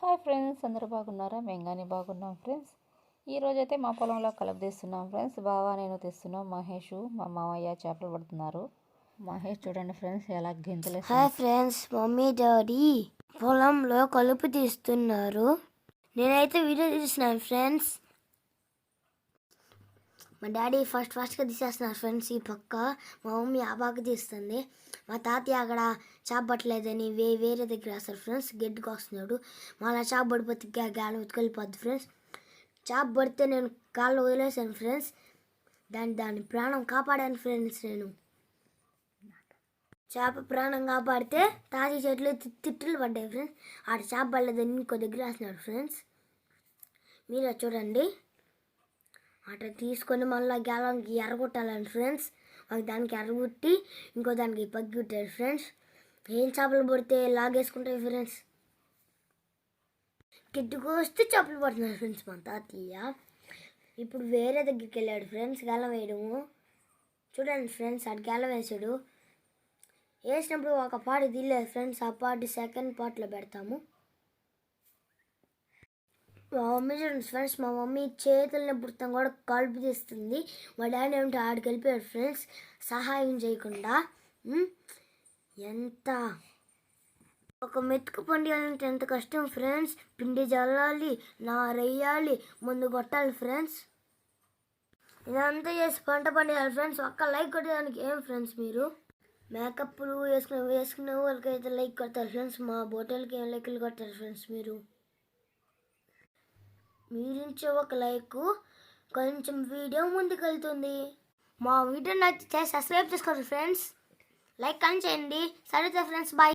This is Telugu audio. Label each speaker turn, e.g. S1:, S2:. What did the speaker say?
S1: హాయ్ ఫ్రెండ్స్, అందరూ బాగున్నారా? మేము కానీ బాగున్నాం ఫ్రెండ్స్. ఈరోజైతే మా పొలంలో కలుపు తీస్తున్నాం ఫ్రెండ్స్. బావా నేను తీస్తున్నాం. మహేష్ మా మామయ్య చేపలు పడుతున్నారు. మహేష్ చూడండి ఫ్రెండ్స్ ఎలా గింతలు.
S2: హాయ్ ఫ్రెండ్స్, మమ్మీ డాడీ పొలంలో కలుపు తీస్తున్నారు. నేనైతే వీడియో తీస్తున్నాను ఫ్రెండ్స్. మా డాడీ ఫాస్ట్గా తీసేస్తున్నారు ఫ్రెండ్స్. ఈ పక్క మా మమ్మీ ఆ పక్క తీస్తుంది. మా తాతయ్య అక్కడ చేప పట్టలేదని వేరే దగ్గర వేస్తారు ఫ్రెండ్స్. గడ్డికి వస్తున్నాడు. మళ్ళీ చేప పడిపోతే గాలి ఉతుకెళ్ళిపోద్ది ఫ్రెండ్స్. చేప పడితే నేను కాళ్ళు వదిలేసాను ఫ్రెండ్స్. దాని ప్రాణం కాపాడాను ఫ్రెండ్స్. నేను చేప ప్రాణం కాపాడితే తాతయ్య చెట్లు తిట్టులు పడ్డాయి ఫ్రెండ్స్. ఆడ చేప పడలేదని ఇంకో దగ్గర వేస్తున్నాడు ఫ్రెండ్స్. మీరు చూడండి. అట్లా తీసుకొని మళ్ళీ గ్యాలంకి ఎర్రగొట్టాలని ఫ్రెండ్స్. దానికి ఎర్రగొట్టి ఇంకో దానికి పగ్గి కొట్టారు ఫ్రెండ్స్. ఏం చేపలు పడితే లాగేసుకుంటాయి ఫ్రెండ్స్. గిడ్డుకు వస్తే చేపలు పడుతున్నారు ఫ్రెండ్స్. మా తాతయ్య ఇప్పుడు వేరే దగ్గరికి వెళ్ళాడు ఫ్రెండ్స్ గాలం వేయడము. చూడండి ఫ్రెండ్స్, అటు గాలం వేసాడు. వేసినప్పుడు ఒక పాట తీయలేదు ఫ్రెండ్స్. ఆ పాట సెకండ్ పార్ట్లో పెడతాము. మా మమ్మీ చూడండి ఫ్రెండ్స్, మా మమ్మీ చేతులని పుడతాం కూడా కలుపు తీస్తుంది. మా డాడీ ఏమిటి ఆడికి వెళ్ళిపోయాడు ఫ్రెండ్స్ సహాయం చేయకుండా. ఎంత ఒక మెతుకు పండియాలంటే ఎంత కష్టం ఫ్రెండ్స్. పిండి జల్లాలి, నారెయ్యాలి, ముందు కొట్టాలి ఫ్రెండ్స్. ఇదంతా చేసి పంట పండియాలి ఫ్రెండ్స్. ఒక్క లైక్ కొట్టడానికి ఏం ఫ్రెండ్స్ మీరు మేకప్లు వేసుకునే వాళ్ళకైతే లైక్ కొడతారు ఫ్రెండ్స్. మా బోటల్కి ఏం లైక్లు కొడతారు ఫ్రెండ్స్. మీరించే ఒక లైక్ కొంచెం వీడియో ముందుకు వెళ్తుంది. మా వీడియో నచ్చితే సబ్స్క్రైబ్ చేసుకోండి ఫ్రెండ్స్. లైక్ అని చేయండి. సరే ఫ్రెండ్స్, బాయ్.